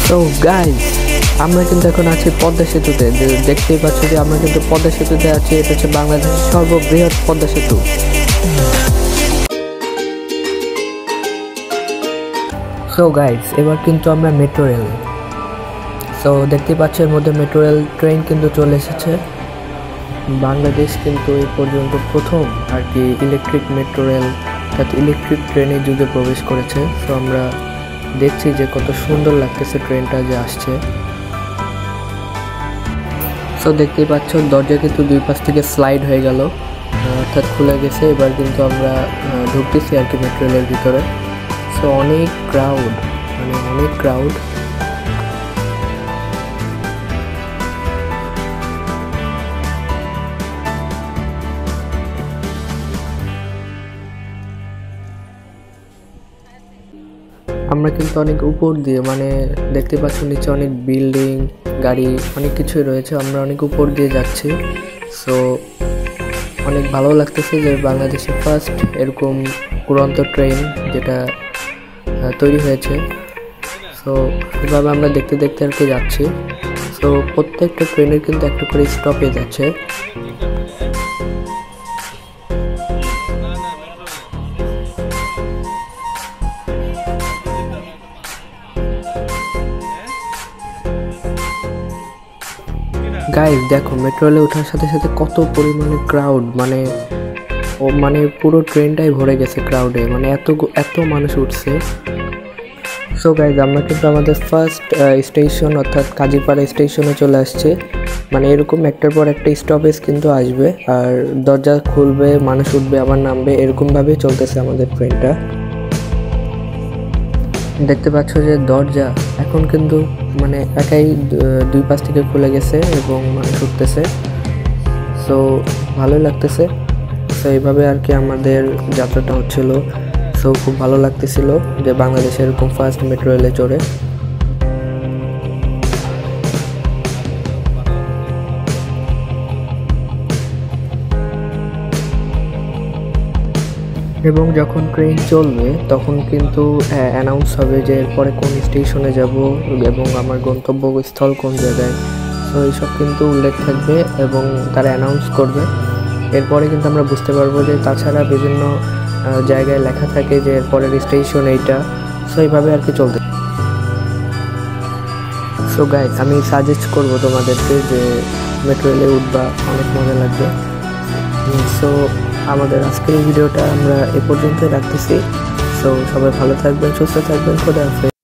So guys, আমরা কিন্তু এখন আছি পদ্মা সেতুতে। দেখতেই পাচ্ছ যে আমরা কিন্তু পদ্মা সেতুতে আছি। এটা হচ্ছে বাংলাদেশের সর্ববৃহৎ পদ্মা সেতু। সো গাইস, এবার কিন্তু আমরা মেট্রো রেল। সো দেখতেই পাচ্ছ এর মধ্যে মেট্রো রেল ট্রেন কিন্তু চলে এসেছে। বাংলাদেশ কিন্তু এই পর্যন্ত প্রথম আর কি ইলেকট্রিক মেট্রো রেল অর্থাৎ ইলেকট্রিক ট্রেনের যুগে প্রবেশ করেছে। সো আমরা দেখছি যে কত সুন্দর লাগতেছে ট্রেনটা যে আসছে। সো দেখতেই পাচ্ছ দরজা কিন্তু দুই পাশ থেকে স্লাইড হয়ে গেল, অর্থাৎ খুলে গেছে। এবার কিন্তু আমরা ঢুকতেছি আর কি মেট্রো রেলের ভিতরে। সো অনেক ক্রাউড, মানে অনেক ক্রাউড। আমরা কিন্তু অনেক উপর দিয়ে, মানে দেখতে পাচ্ছ নিচে অনেক বিল্ডিং, গাড়ি, অনেক কিছুই রয়েছে। আমরা অনেক উপর দিয়ে যাচ্ছি। সো অনেক ভালো লাগতেছে যে বাংলাদেশের ফার্স্ট এরকম উড়ন্ত ট্রেন যেটা তৈরি হয়েছে। সো এভাবে আমরা দেখতে দেখতে আর কি যাচ্ছি। সো প্রত্যেকটা ট্রেনের কিন্তু একটা করে স্টপেজ আছে। গাইস দেখো, মেট্রো রেলে ওঠার সাথে সাথে কত পরিমাণে ক্রাউড, মানে পুরো ট্রেনটাই ভরে গেছে ক্রাউডে, মানে এত মানুষ উঠছে। সো গাইস, আমরা কিন্তু আমাদের ফার্স্ট স্টেশন অর্থাৎ কাজীপাড়া স্টেশনে চলে আসছে। মানে এরকম একটার পর একটা স্টপেজ কিন্তু আসবে, আর দরজা খুলবে, মানুষ উঠবে আবার নামবে, এরকমভাবেই চলতেছে আমাদের ট্রেনটা। দেখতে পাচ্ছ যে দরজা এখন কিন্তু মানে একাই দুই পাশ থেকে খুলে গেছে এবং মানুষ উঠতেছে। সো ভালোই লাগতেছে। সো এইভাবে আর কি আমাদের যাত্রাটা হচ্ছিল। সো খুব ভালো লাগতেছিল যে বাংলাদেশে এরকম ফার্স্ট মেট্রো রেলে চড়ে। এবং যখন ট্রেন চলবে তখন কিন্তু অ্যানাউন্স হবে যে এরপরে কোন স্টেশনে যাব এবং আমার গন্তব্যস্থল কোন জায়গায়। সো এইসব কিন্তু উল্লেখ থাকবে এবং তারা অ্যানাউন্স করবে। এরপরে কিন্তু আমরা বুঝতে পারবো যে তাছাড়া বিভিন্ন জায়গায় লেখা থাকে যে এরপরের স্টেশন এইটা। সো এইভাবে আর কি চলতে। সো গাইস, আমি সাজেস্ট করবো তোমাদেরকে যে মেট্রো রেলে উঠবা, অনেক মজা লাগবে। সো আমাদের আজকের এই ভিডিওটা আমরা এ পর্যন্তই রাখতেছি। সো সবাই ভালো থাকবেন, সুস্থ থাকবেন, খোদা হাফেজ।